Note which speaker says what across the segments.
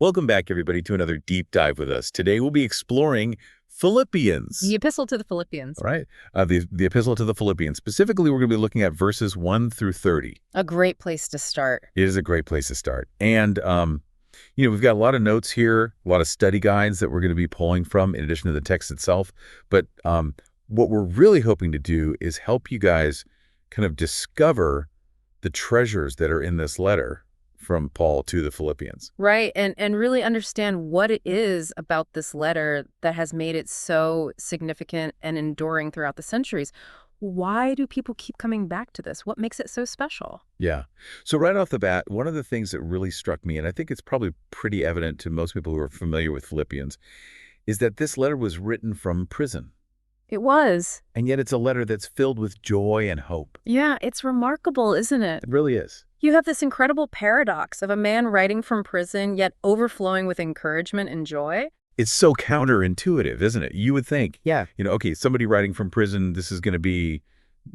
Speaker 1: Welcome back, everybody, to another deep dive with us. Today, we'll be exploring Philippians.
Speaker 2: The Epistle to the Philippians.
Speaker 1: All right. The Epistle to the Philippians. Specifically, we're going to be looking at verses 1 through 30.
Speaker 2: A great place to start.
Speaker 1: It is a great place to start. And, we've got a lot of notes here, a lot of study guides that we're going to be pulling from in addition to the text itself. But what we're really hoping to do is help you guys kind of discover the treasures that are in this letter from Paul to the Philippians.
Speaker 2: Right, and really understand what it is about this letter that has made it so significant and enduring throughout the centuries. Why do people keep coming back to this? What makes it so special?
Speaker 1: Yeah. So right off the bat, one of the things that really struck me, and I think it's probably pretty evident to most people who are familiar with Philippians, is that this letter was written from prison.
Speaker 2: It was.
Speaker 1: And yet it's a letter that's filled with joy and hope.
Speaker 2: Yeah, it's remarkable, isn't it?
Speaker 1: It really is.
Speaker 2: You have this incredible paradox of a man writing from prison, yet overflowing with encouragement and joy.
Speaker 1: It's so counterintuitive, isn't it? You would think,
Speaker 2: Yeah.
Speaker 1: Okay, somebody writing from prison, this is going to be,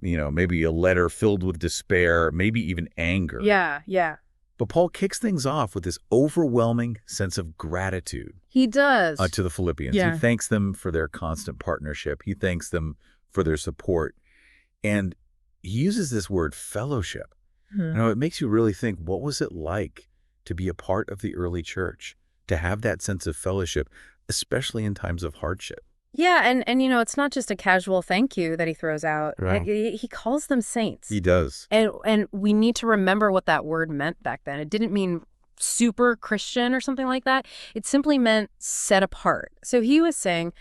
Speaker 1: maybe a letter filled with despair, maybe even anger.
Speaker 2: Yeah.
Speaker 1: But Paul kicks things off with this overwhelming sense of gratitude.
Speaker 2: He does.
Speaker 1: To the Philippians.
Speaker 2: Yeah.
Speaker 1: He thanks them for their constant partnership. He thanks them for their support. And he uses this word fellowship. It makes you really think, what was it like to be a part of the early church, to have that sense of fellowship, especially in times of hardship?
Speaker 2: Yeah, and it's not just a casual thank you that he throws out.
Speaker 1: Right.
Speaker 2: He calls them saints.
Speaker 1: He does.
Speaker 2: And we need to remember what that word meant back then. It didn't mean super Christian or something like that. It simply meant set apart. So he was saying,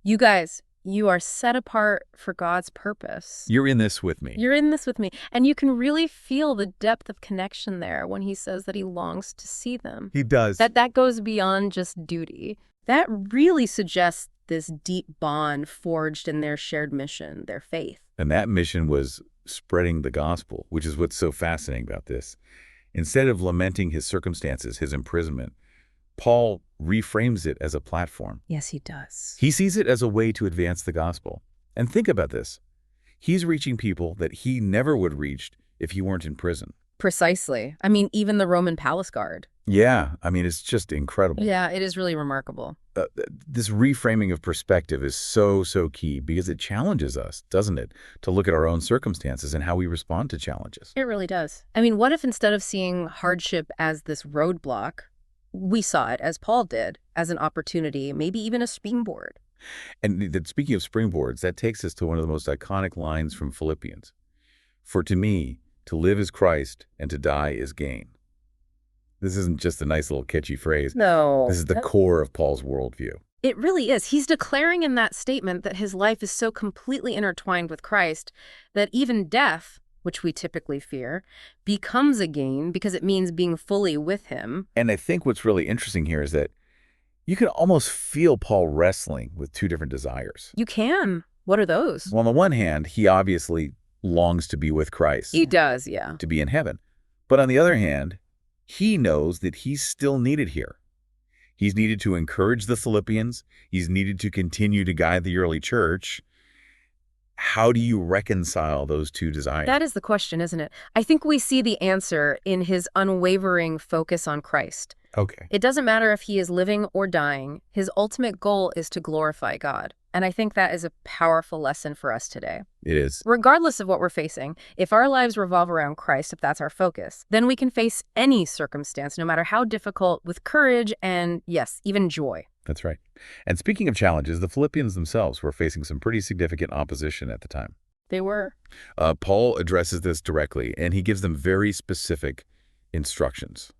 Speaker 2: you guys, you are set apart for God's purpose.
Speaker 1: You're in this with me.
Speaker 2: You're in this with me. And you can really feel the depth of connection there when he says that he longs to see them.
Speaker 1: He does.
Speaker 2: That goes beyond just duty. That really suggests this deep bond forged in their shared mission, their faith.
Speaker 1: And that mission was spreading the gospel, which is what's so fascinating about this. Instead of lamenting his circumstances, his imprisonment, Paul reframes it as a platform.
Speaker 2: Yes, he does.
Speaker 1: He sees it as a way to advance the gospel. And think about this. He's reaching people that he never would have reached if he weren't in prison.
Speaker 2: Precisely. I mean, even the Roman palace guard.
Speaker 1: Yeah, it's just incredible.
Speaker 2: Yeah, it is really remarkable.
Speaker 1: This reframing of perspective is so key because it challenges us, doesn't it, to look at our own circumstances and how we respond to challenges.
Speaker 2: It really does. I mean, what if instead of seeing hardship as this roadblock, we saw it, as Paul did, as an opportunity, maybe even a springboard?
Speaker 1: And speaking of springboards, that takes us to one of the most iconic lines from Philippians. For to me, to live is Christ, and to die is gain. This isn't just a nice little catchy phrase.
Speaker 2: No.
Speaker 1: This is the core of Paul's worldview.
Speaker 2: It really is. He's declaring in that statement that his life is so completely intertwined with Christ that even death, which we typically fear, becomes a gain because it means being fully with him.
Speaker 1: And I think what's really interesting here is that you can almost feel Paul wrestling with two different desires.
Speaker 2: You can. What are those?
Speaker 1: Well, on the one hand, he obviously longs to be with Christ.
Speaker 2: He does, yeah.
Speaker 1: To be in heaven. But on the other hand, he knows that he's still needed here. He's needed to encourage the Philippians. He's needed to continue to guide the early church. How do you reconcile those two desires?
Speaker 2: That is the question, isn't it? I think we see the answer in his unwavering focus on Christ.
Speaker 1: Okay.
Speaker 2: It doesn't matter if he is living or dying. His ultimate goal is to glorify God. And I think that is a powerful lesson for us today.
Speaker 1: It is.
Speaker 2: Regardless of what we're facing, if our lives revolve around Christ, if that's our focus, then we can face any circumstance, no matter how difficult, with courage and, yes, even joy.
Speaker 1: That's right. And speaking of challenges, the Philippians themselves were facing some pretty significant opposition at the time.
Speaker 2: They were.
Speaker 1: Paul addresses this directly, and he gives them very specific instructions.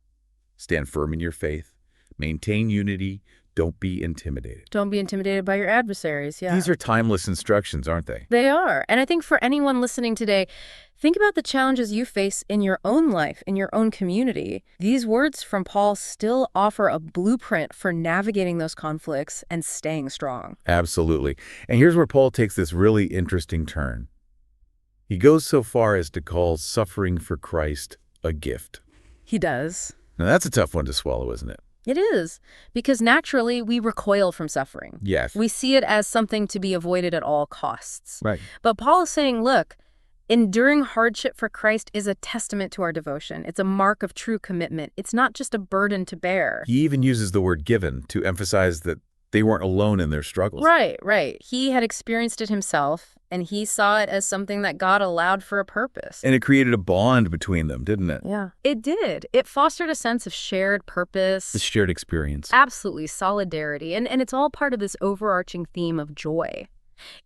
Speaker 1: Stand firm in your faith, maintain unity, don't be intimidated.
Speaker 2: Don't be intimidated by your adversaries, yeah.
Speaker 1: These are timeless instructions, aren't they?
Speaker 2: They are. And I think for anyone listening today, think about the challenges you face in your own life, in your own community. These words from Paul still offer a blueprint for navigating those conflicts and staying strong.
Speaker 1: Absolutely. And here's where Paul takes this really interesting turn. He goes so far as to call suffering for Christ a gift.
Speaker 2: He does.
Speaker 1: Now, that's a tough one to swallow, isn't it?
Speaker 2: It is, because naturally we recoil from suffering.
Speaker 1: Yes.
Speaker 2: We see it as something to be avoided at all costs.
Speaker 1: Right.
Speaker 2: But Paul is saying, look, Enduring hardship for Christ is a testament to our devotion. It's a mark of true commitment. It's not just a burden to bear.
Speaker 1: He even uses the word given to emphasize that they weren't alone in their struggles.
Speaker 2: Right, right. He had experienced it himself, and he saw it as something that God allowed for a purpose.
Speaker 1: And it created a bond between them, didn't it?
Speaker 2: Yeah, it did. It fostered a sense of shared purpose.
Speaker 1: The shared experience.
Speaker 2: Absolutely, solidarity. And it's all part of this overarching theme of joy.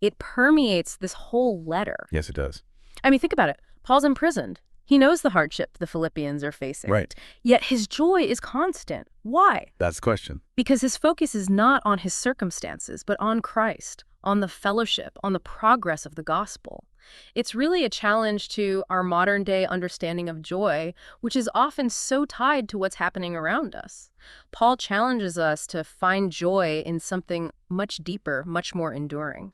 Speaker 2: It permeates this whole letter.
Speaker 1: Yes, it does.
Speaker 2: I mean, think about it. Paul's imprisoned. He knows the hardship the Philippians are facing.
Speaker 1: Right.
Speaker 2: Yet his joy is constant. Why?
Speaker 1: That's the question.
Speaker 2: Because his focus is not on his circumstances, but on Christ, on the fellowship, on the progress of the gospel. It's really a challenge to our modern-day understanding of joy, which is often so tied to what's happening around us. Paul challenges us to find joy in something much deeper, much more enduring.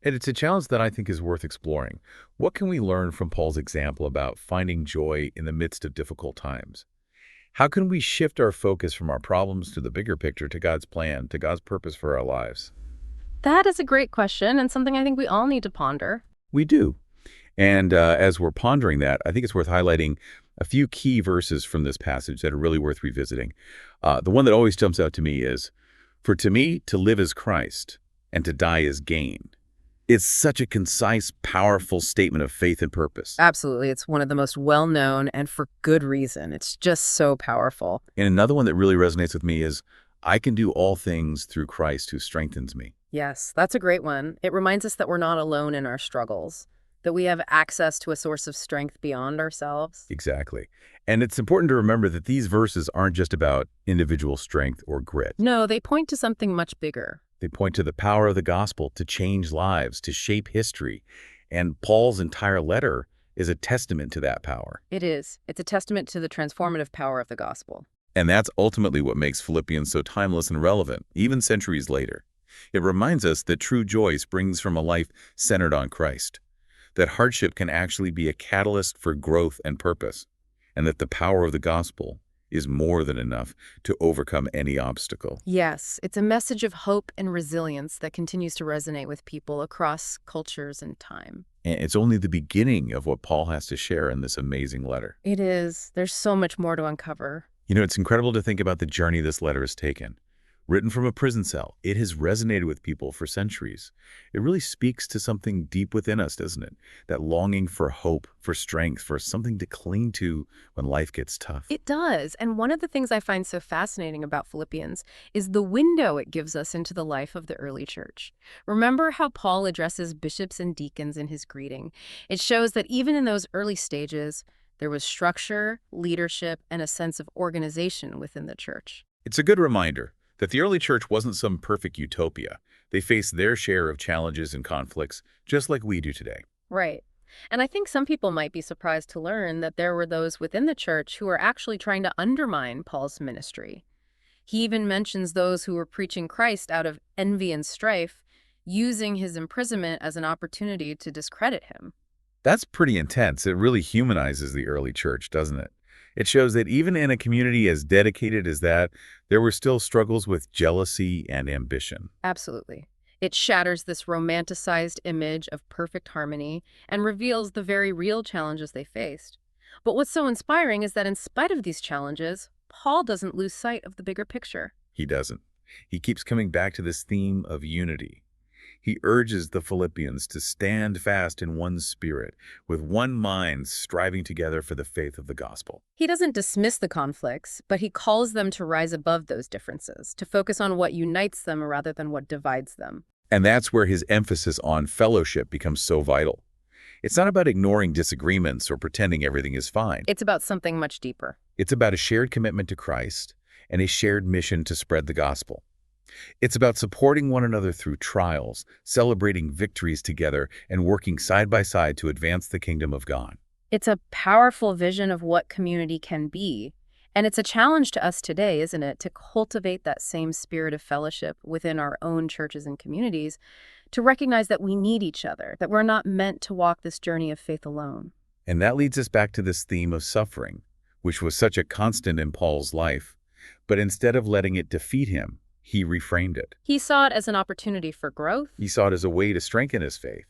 Speaker 1: And it's a challenge that I think is worth exploring. What can we learn from Paul's example about finding joy in the midst of difficult times? How can we shift our focus from our problems to the bigger picture, to God's plan, to God's purpose for our lives?
Speaker 2: That is a great question and something I think we all need to ponder.
Speaker 1: We do. And as we're pondering that, I think it's worth highlighting a few key verses from this passage that are really worth revisiting. The one that always jumps out to me is, "For to me, to live is Christ, and to die is gain." It's such a concise, powerful statement of faith and purpose.
Speaker 2: Absolutely. It's one of the most well-known, and for good reason. It's just so powerful.
Speaker 1: And another one that really resonates with me is, "I can do all things through Christ who strengthens me."
Speaker 2: Yes, that's a great one. It reminds us that we're not alone in our struggles, that we have access to a source of strength beyond ourselves.
Speaker 1: Exactly. And it's important to remember that these verses aren't just about individual strength or grit.
Speaker 2: No, they point to something much bigger.
Speaker 1: They point to the power of the gospel to change lives, to shape history. And Paul's entire letter is a testament to that power.
Speaker 2: It is. It's a testament to the transformative power of the gospel.
Speaker 1: And that's ultimately what makes Philippians so timeless and relevant, even centuries later. It reminds us that true joy springs from a life centered on Christ, that hardship can actually be a catalyst for growth and purpose, and that the power of the gospel is more than enough to overcome any obstacle.
Speaker 2: Yes, it's a message of hope and resilience that continues to resonate with people across cultures and time.
Speaker 1: And it's only the beginning of what Paul has to share in this amazing letter.
Speaker 2: It is. There's so much more to uncover.
Speaker 1: You know, it's incredible to think about the journey this letter has taken. Written from a prison cell, it has resonated with people for centuries. It really speaks to something deep within us, doesn't it? That longing for hope, for strength, for something to cling to when life gets tough.
Speaker 2: It does. And one of the things I find so fascinating about Philippians is the window it gives us into the life of the early church. Remember how Paul addresses bishops and deacons in his greeting? It shows that even in those early stages, there was structure, leadership, and a sense of organization within the church.
Speaker 1: It's a good reminder that the early church wasn't some perfect utopia. They faced their share of challenges and conflicts, just like we do today.
Speaker 2: Right. And I think some people might be surprised to learn that there were those within the church who were actually trying to undermine Paul's ministry. He even mentions those who were preaching Christ out of envy and strife, using his imprisonment as an opportunity to discredit him.
Speaker 1: That's pretty intense. It really humanizes the early church, doesn't it? It shows that even in a community as dedicated as that, there were still struggles with jealousy and ambition.
Speaker 2: Absolutely. It shatters this romanticized image of perfect harmony and reveals the very real challenges they faced. But what's so inspiring is that in spite of these challenges, Paul doesn't lose sight of the bigger picture.
Speaker 1: He doesn't. He keeps coming back to this theme of unity. He urges the Philippians to stand fast in one spirit, with one mind striving together for the faith of the gospel.
Speaker 2: He doesn't dismiss the conflicts, but he calls them to rise above those differences, to focus on what unites them rather than what divides them.
Speaker 1: And that's where his emphasis on fellowship becomes so vital. It's not about ignoring disagreements or pretending everything is fine.
Speaker 2: It's about something much deeper.
Speaker 1: It's about a shared commitment to Christ and a shared mission to spread the gospel. It's about supporting one another through trials, celebrating victories together, and working side by side to advance the kingdom of God.
Speaker 2: It's a powerful vision of what community can be. And it's a challenge to us today, isn't it, to cultivate that same spirit of fellowship within our own churches and communities, to recognize that we need each other, that we're not meant to walk this journey of faith alone.
Speaker 1: And that leads us back to this theme of suffering, which was such a constant in Paul's life. But instead of letting it defeat him, he reframed it.
Speaker 2: He saw it as an opportunity for growth.
Speaker 1: He saw it as a way to strengthen his faith.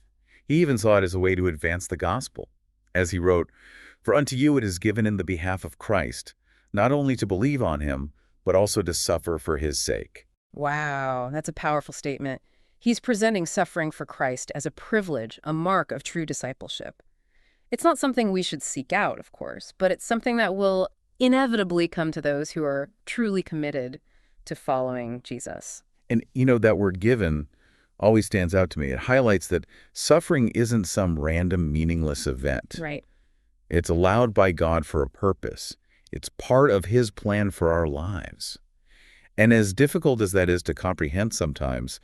Speaker 1: He even saw it as a way to advance the gospel. as he wrote, "For unto you it is given in the behalf of Christ, not only to believe on him, but also to suffer for his sake."
Speaker 2: Wow, that's a powerful statement. He's presenting suffering for Christ as a privilege, a mark of true discipleship. It's not something we should seek out, of course, but it's something that will inevitably come to those who are truly committed to following Jesus.
Speaker 1: And that word given always stands out to me. It highlights that suffering isn't some random meaningless event.
Speaker 2: Right.
Speaker 1: It's allowed by God for a purpose. It's part of his plan for our lives. And as difficult as that is to comprehend sometimes,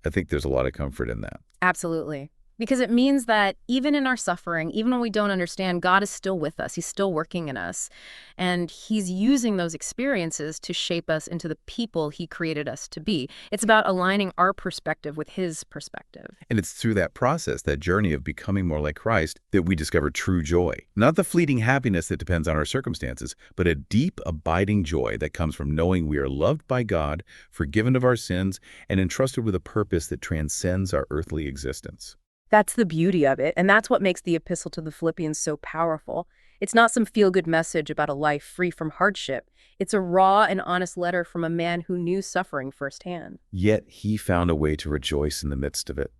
Speaker 1: I think there's a lot of comfort in that.
Speaker 2: Absolutely. Because it means that even in our suffering, even when we don't understand, God is still with us. He's still working in us. And he's using those experiences to shape us into the people he created us to be. It's about aligning our perspective with his perspective.
Speaker 1: And it's through that process, that journey of becoming more like Christ, that we discover true joy. Not the fleeting happiness that depends on our circumstances, but a deep, abiding joy that comes from knowing we are loved by God, forgiven of our sins, and entrusted with a purpose that transcends our earthly existence.
Speaker 2: That's the beauty of it, and that's what makes the Epistle to the Philippians so powerful. It's not some feel-good message about a life free from hardship. It's a raw and honest letter from a man who knew suffering firsthand.
Speaker 1: Yet he found a way to rejoice in the midst of it.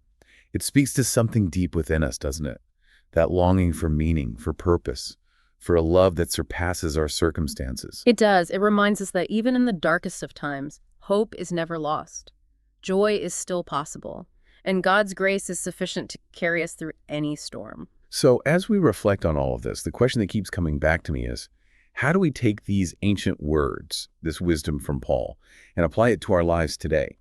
Speaker 1: It speaks to something deep within us, doesn't it? That longing for meaning, for purpose, for a love that surpasses our circumstances.
Speaker 2: It does. It reminds us that even in the darkest of times, hope is never lost. Joy is still possible. And God's grace is sufficient to carry us through any storm.
Speaker 1: So as we reflect on all of this, the question that keeps coming back to me is, how do we take these ancient words, this wisdom from Paul, and apply it to our lives today?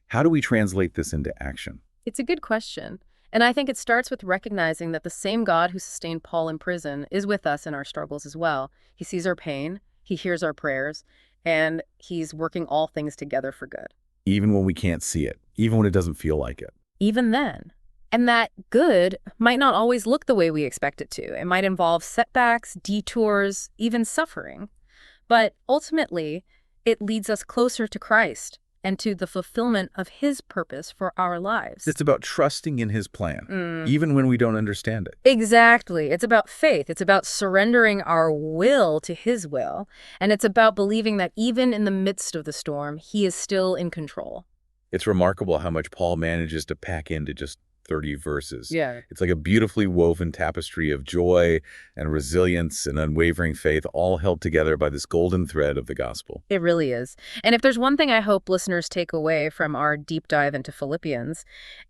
Speaker 1: How do we translate this into action?
Speaker 2: It's a good question. And I think it starts with recognizing that the same God who sustained Paul in prison is with us in our struggles as well. He sees our pain, he hears our prayers, and he's working all things together for good.
Speaker 1: Even when we can't see it, even when it doesn't feel like it.
Speaker 2: Even then. And that good might not always look the way we expect it to. It might involve setbacks, detours, even suffering. But ultimately, it leads us closer to Christ and to the fulfillment of his purpose for our lives.
Speaker 1: It's about trusting in his plan, even when we don't understand it.
Speaker 2: Exactly. It's about faith. It's about surrendering our will to his will. And it's about believing that even in the midst of the storm, he is still in control.
Speaker 1: It's remarkable how much Paul manages to pack into just 30 verses.
Speaker 2: Yeah.
Speaker 1: It's like a beautifully woven tapestry of joy and resilience and unwavering faith, all held together by this golden thread of the gospel.
Speaker 2: It really is. And if there's one thing I hope listeners take away from our deep dive into Philippians,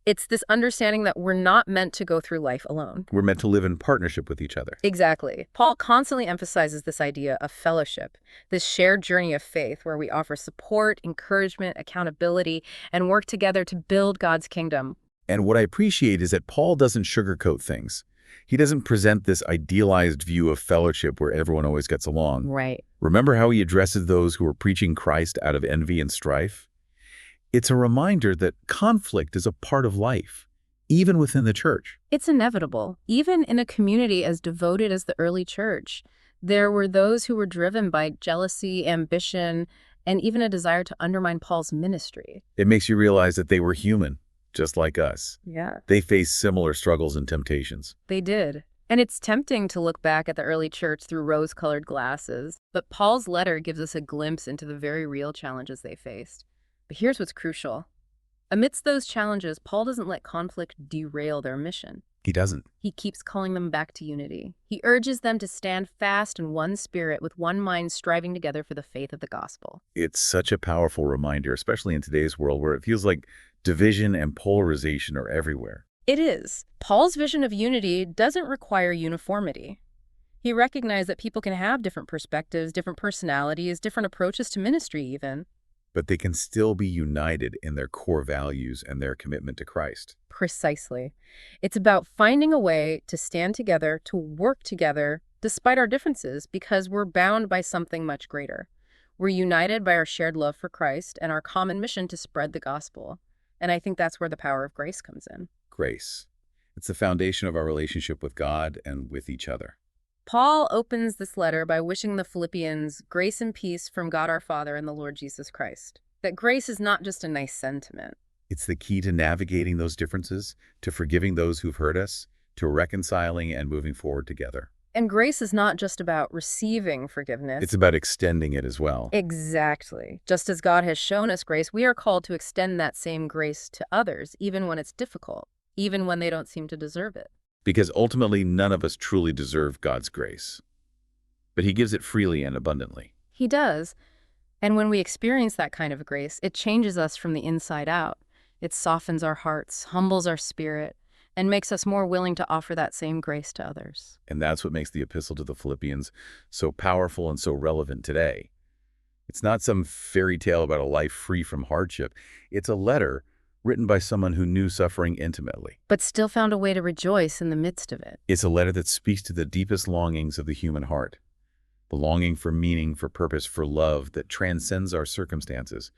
Speaker 2: it's this understanding that we're not meant to go through life alone.
Speaker 1: We're meant to live in partnership with each other.
Speaker 2: Exactly. Paul constantly emphasizes this idea of fellowship, this shared journey of faith where we offer support, encouragement, accountability, and work together to build God's kingdom.
Speaker 1: And what I appreciate is that Paul doesn't sugarcoat things. He doesn't present this idealized view of fellowship where everyone always gets along.
Speaker 2: Right.
Speaker 1: Remember how he addresses those who are preaching Christ out of envy and strife? It's a reminder that conflict is a part of life, even within the church.
Speaker 2: It's inevitable. Even in a community as devoted as the early church, there were those who were driven by jealousy, ambition, and even a desire to undermine Paul's ministry.
Speaker 1: It makes you realize that they were human, just like us.
Speaker 2: Yeah.
Speaker 1: They faced similar struggles and temptations.
Speaker 2: They did. And it's tempting to look back at the early church through rose-colored glasses, but Paul's letter gives us a glimpse into the very real challenges they faced. But here's what's crucial. Amidst those challenges, Paul doesn't let conflict derail their mission.
Speaker 1: He doesn't.
Speaker 2: He keeps calling them back to unity. He urges them to stand fast in one spirit with one mind striving together for the faith of the gospel.
Speaker 1: It's such a powerful reminder, especially in today's world where it feels like division and polarization are everywhere.
Speaker 2: It is. Paul's vision of unity doesn't require uniformity. He recognized that people can have different perspectives, different personalities, different approaches to ministry even.
Speaker 1: But they can still be united in their core values and their commitment to Christ.
Speaker 2: Precisely. It's about finding a way to stand together, to work together, despite our differences, because we're bound by something much greater. We're united by our shared love for Christ and our common mission to spread the gospel. And I think that's where the power of grace comes in.
Speaker 1: Grace. It's the foundation of our relationship with God and with each other.
Speaker 2: Paul opens this letter by wishing the Philippians grace and peace from God our Father and the Lord Jesus Christ. That grace is not just a nice sentiment.
Speaker 1: It's the key to navigating those differences, to forgiving those who've hurt us, to reconciling and moving forward together.
Speaker 2: And grace is not just about receiving
Speaker 1: It's
Speaker 2: forgiveness.
Speaker 1: about extending it as well.
Speaker 2: Exactly. Just as God has shown us grace, we are called to extend that same grace to others, even when it's difficult, even when they don't seem to deserve it.
Speaker 1: Because ultimately, none of us truly deserve God's grace. But he gives it freely and abundantly.
Speaker 2: He does. And when we experience that kind of grace, it changes us from the inside out. It softens our hearts, humbles our spirit, and makes us more willing to offer that same grace to others.
Speaker 1: And that's what makes the epistle to the Philippians so powerful and so relevant today. It's not some fairy tale about a life free from hardship. It's a letter written by someone who knew suffering intimately.
Speaker 2: But still found a way to rejoice in the midst of it.
Speaker 1: It's a letter that speaks to the deepest longings of the human heart. The longing for meaning, for purpose, for love that transcends our circumstances.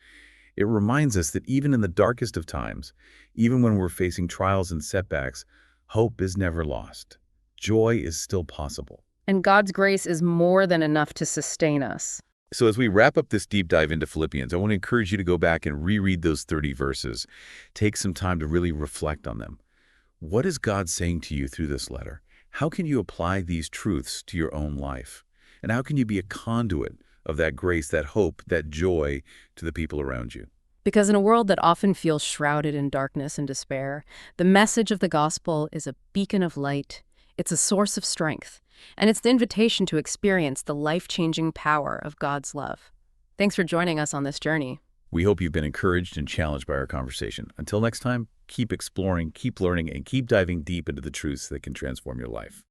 Speaker 1: It reminds us that even in the darkest of times, even when we're facing trials and setbacks, hope is never lost. Joy is still possible.
Speaker 2: And God's grace is more than enough to sustain us.
Speaker 1: So as we wrap up this deep dive into Philippians, I want to encourage you to go back and reread those 30 verses. Take some time to really reflect on them. What is God saying to you through this letter? How can you apply these truths to your own life? And how can you be a conduit of that grace, that hope, that joy to the people around you?
Speaker 2: Because in a world that often feels shrouded in darkness and despair, the message of the gospel is a beacon of light. It's a source of strength, and it's the invitation to experience the life-changing power of God's love. Thanks for joining us on this journey.
Speaker 1: We hope you've been encouraged and challenged by our conversation. Until next time, keep exploring, keep learning, and keep diving deep into the truths that can transform your life.